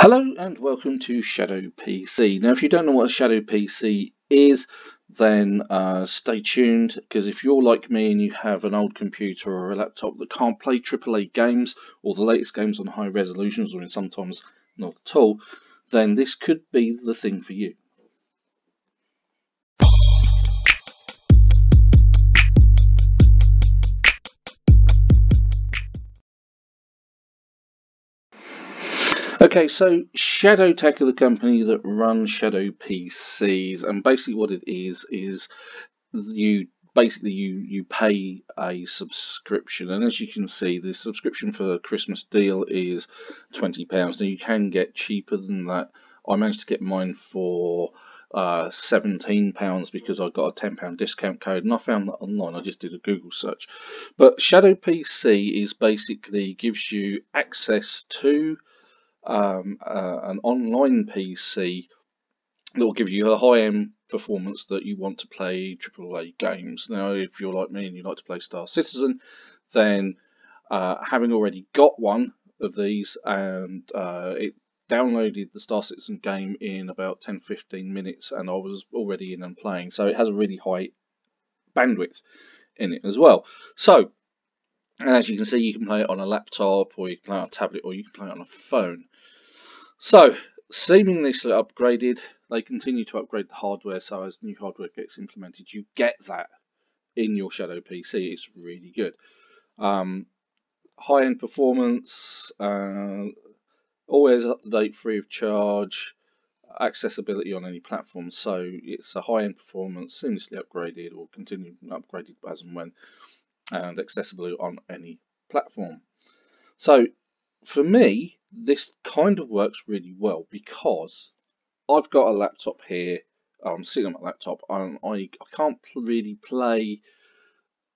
Hello and welcome to Shadow PC. Now, if you don't know what a Shadow PC is, then stay tuned, because if you're like me and you have an old computer or a laptop that can't play AAA games or the latest games on high resolutions, or sometimes not at all, then this could be the thing for you. Okay, so Shadow Tech are the company that run Shadow PCs, and basically what it is you pay a subscription, and as you can see, the subscription for the Christmas deal is £20. Now you can get cheaper than that. I managed to get mine for £17 because I got a £10 discount code, and I found that online. I just did a Google search. But Shadow PC is basically gives you access to an online PC that will give you a high-end performance that you want to play AAA games. Now, if you're like me and you like to play Star Citizen, then having already got one of these, and it downloaded the Star Citizen game in about 10-15 minutes, and I was already in and playing, so it has a really high bandwidth in it as well. So, as you can see, you can play it on a laptop, or you can play it on a tablet, or you can play it on a phone. So, seamlessly upgraded. They continue to upgrade the hardware, so as new hardware gets implemented, you get that in your Shadow PC. It's really good. High-end performance, always up to date, free of charge, accessibility on any platform. So it's a high-end performance, seamlessly upgraded or continuing upgraded as and when, and accessibility on any platform. So for me, this kind of works really well because I've got a laptop here. I'm sitting on my laptop, and I can't really play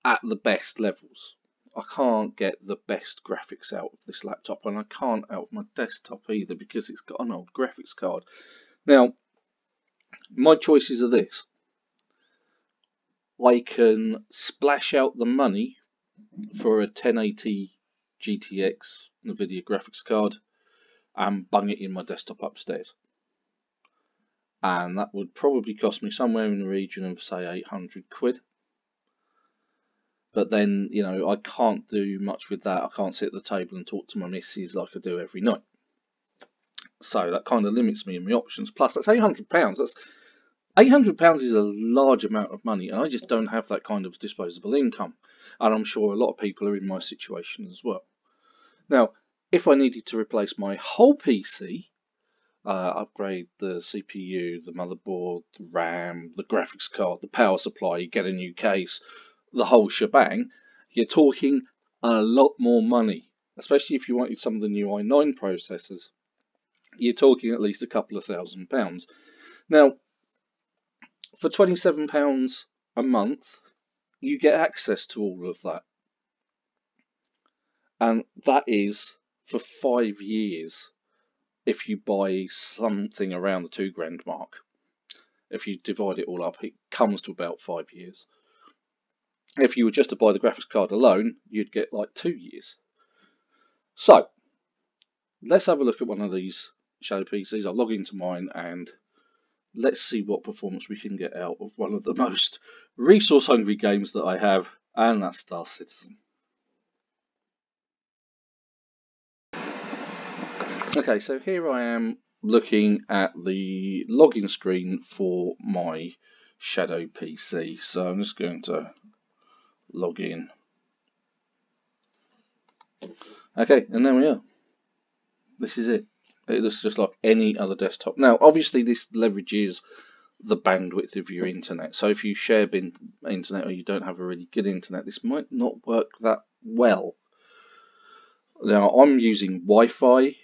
at the best levels. I can't get the best graphics out of this laptop, and I can't out of my desktop either because it's got an old graphics card. Now, my choices are this. I can splash out the money for a 1080 GTX NVIDIA graphics card and bung it in my desktop upstairs. And that would probably cost me somewhere in the region of, say, 800 quid. But then, you know, I can't do much with that. I can't sit at the table and talk to my missus like I do every night. So that kind of limits me in my options. Plus, that's £800. That's £800 is a large amount of money, and I just don't have that kind of disposable income. And I'm sure a lot of people are in my situation as well. Now, if I needed to replace my whole PC, upgrade the CPU, the motherboard, the RAM, the graphics card, the power supply, get a new case, the whole shebang, you're talking a lot more money, especially if you wanted some of the new i9 processors. You're talking at least a couple of £1,000s. Now, for £27 a month, you get access to all of that. And that is for 5 years if you buy something around the £2,000 mark. If you divide it all up, it comes to about 5 years. If you were just to buy the graphics card alone, you'd get like 2 years. So, let's have a look at one of these Shadow PCs. I'll log into mine and let's see what performance we can get out of one of the most resource-hungry games that I have, and that's Star Citizen. Okay, so here I am looking at the login screen for my Shadow PC. So I'm just going to log in. Okay, and there we are. This is it. It looks just like any other desktop. Now, obviously, this leverages the bandwidth of your internet. So if you share internet or you don't have a really good internet, this might not work that well. Now, I'm using Wi-Fi,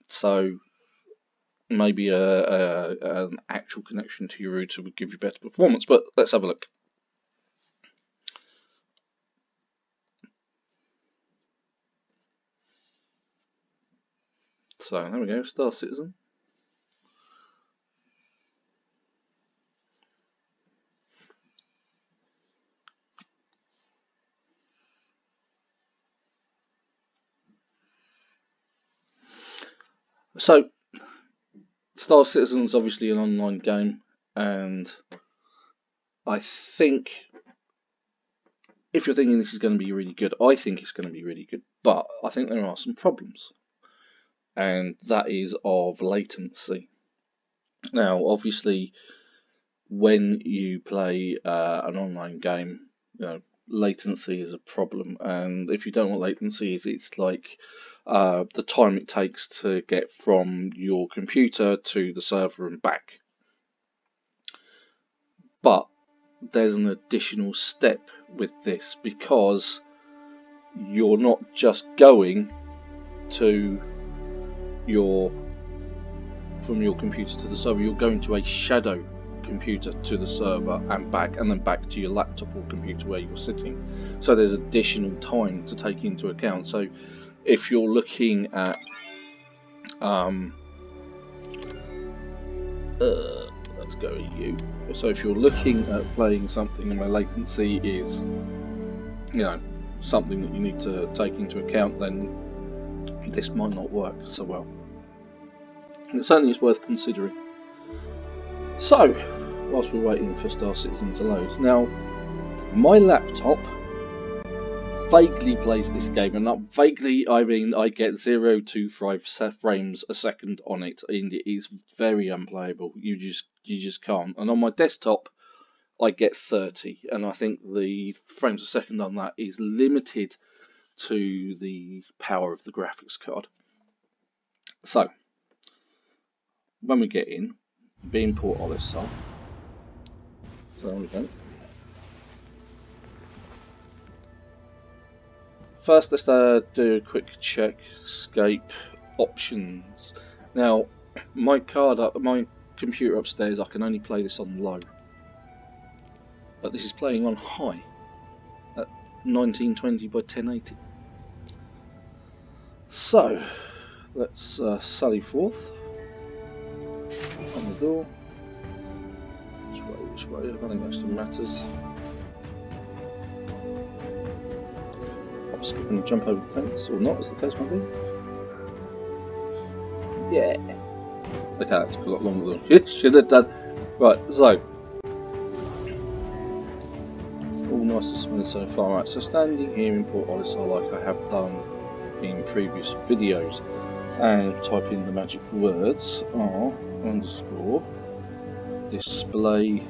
so maybe an actual connection to your router would give you better performance. But let's have a look. So there we go, Star Citizen. So, Star Citizen is obviously an online game, and I think if you're thinking this is going to be really good, I think it's going to be really good, but I think there are some problems, and that is of latency. Now, obviously, when you play an online game, latency is a problem, and if you don't know what latency is, it's like the time it takes to get from your computer to the server and back. But there's an additional step with this, because you're not just going to from your computer to the server, you're going to a shadow computer to the server and then back to your laptop or computer where you're sitting. So there's additional time to take into account. So if you're looking at let's go with you. So if you're looking at playing something and where latency is something that you need to take into account, then this might not work so well. And certainly it's worth considering. So, whilst we're waiting for Star Citizen to load, now my laptop vaguely plays this game, and not vaguely I mean I get 0 to 5 frames a second on it, and it is very unplayable. You just can't. And on my desktop I get 30, and I think the frames a second on that is limited to the power of the graphics card. So when we get in, being Port Olisar, so there we go. First, let's do a quick check. Escape options. Now, my computer upstairs, I can only play this on low, but this is playing on high at 1920 by 1080. So let's sally forth on the door. Which way? I don't think that actually matters. Skip and jump over the fence, or not, as the case might be. Yeah. Okay, that took a lot longer than you should have done. Right, so all nice and smooth so far. Right, so standing here in Port Olisar, like I have done in previous videos, and type in the magic words R_ display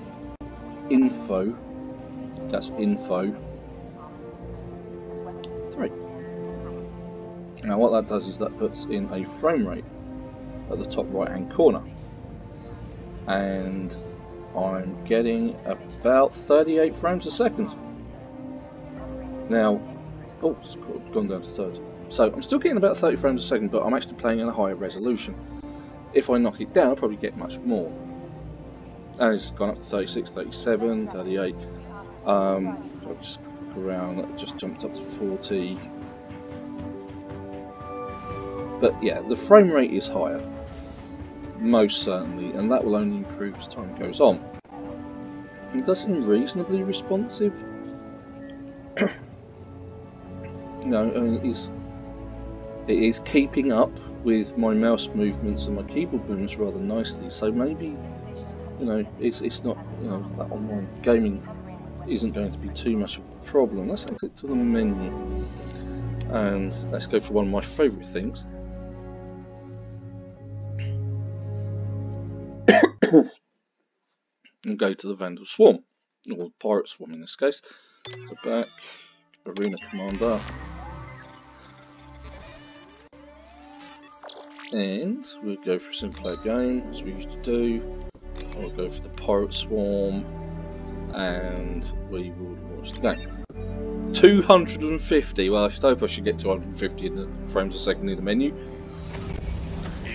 info. That's info 3. Now what that does is that puts in a frame rate at the top right hand corner, and I'm getting about 38 frames a second. Now, oh, it's gone down to 30. So I'm still getting about 30 frames a second, but I'm actually playing in a higher resolution. If I knock it down, I'll probably get much more. And it's gone up to 36, 37, 38. If I just click around, it just jumped up to 40. But yeah, the frame rate is higher, most certainly, and that will only improve as time goes on. It does seem reasonably responsive. I mean, it is keeping up with my mouse movements and my keyboard movements rather nicely. So maybe, it's not, that online gaming isn't going to be too much of a problem. Let's exit to the menu, and let's go for one of my favourite things. And go to the Vandal Swarm, or Pirate Swarm in this case. Go back, Arena Commander, and we'll go for a single player game as we used to do. We'll go for the Pirate Swarm, and we will launch the game. 250. Well, I should hope I should get 250 in the frames a second in the menu.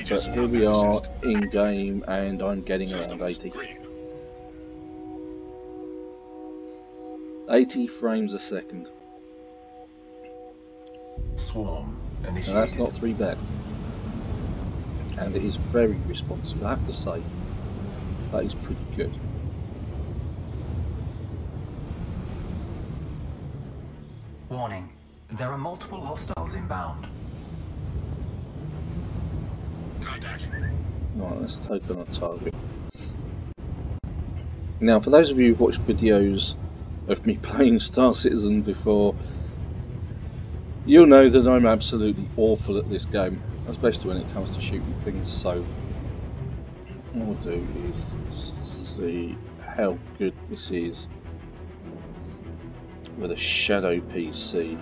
But here we are in game, and I'm getting around 80. 80 frames a second. Swarm initiated. Now that's not 3 bad. And it is very responsive, I have to say. That is pretty good. Warning, there are multiple hostiles inbound. Right, let's take on a target. Now, for those of you who've watched videos of me playing Star Citizen before, you'll know that I'm absolutely awful at this game, especially when it comes to shooting things. So what we'll do is see how good this is with a Shadow PC.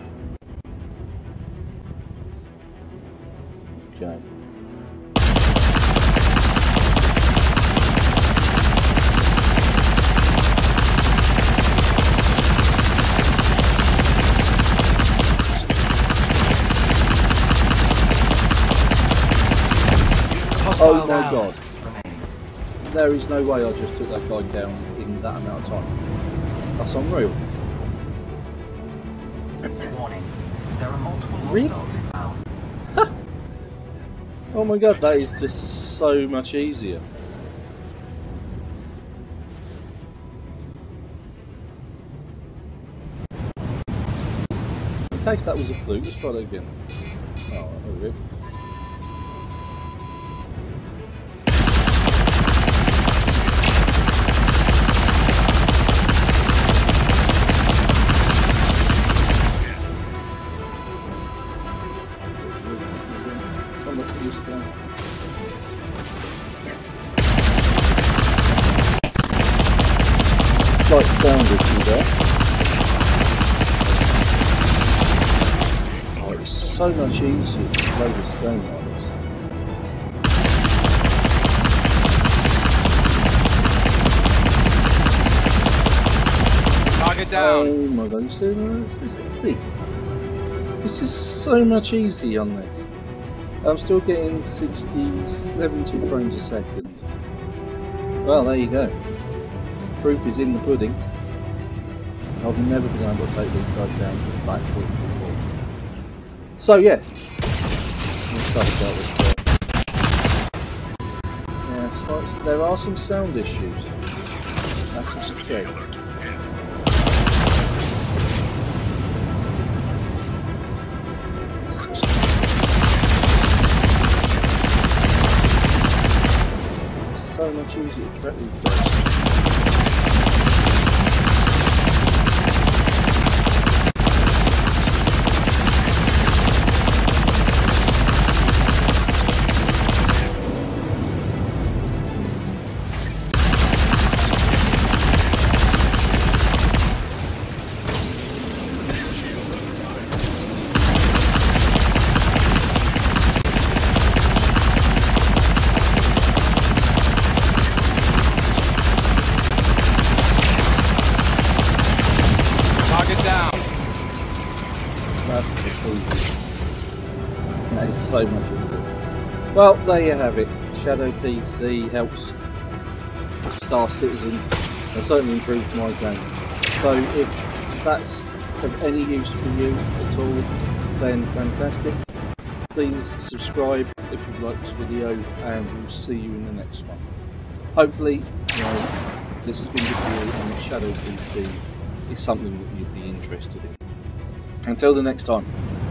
Okay. Oh my god. There is no way I just took that guy down in that amount of time. That's unreal. Warning. There are multiple Really? hostiles inbound. Oh my god, that is just so much easier. In case that was a fluke, let's try that again. Oh, there we go. Slight sound issue there. Oh, it's so much easier to play this game like this. Target down. Oh my god, you see that? It's easy. It's just so much easy on this. I'm still getting 60, 70 frames a second. Well, there you go. Proof is in the pudding. I've never been able to take these guys down to the back foot before. So yeah, let's start about this bit. Yeah, so there are some sound issues. That's what I said. It's so much easier to track these guys. That is so much easier. Well, there you have it. Shadow PC helps Star Citizen and certainly improves my game. So if that's of any use for you at all, then fantastic. Please subscribe if you like this video, and we'll see you in the next one. Hopefully, this has been good for you, and the Shadow PC is something that you'd be interested in. Until the next time,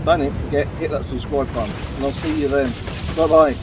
don't forget, hit that subscribe button, and I'll see you then. Bye bye.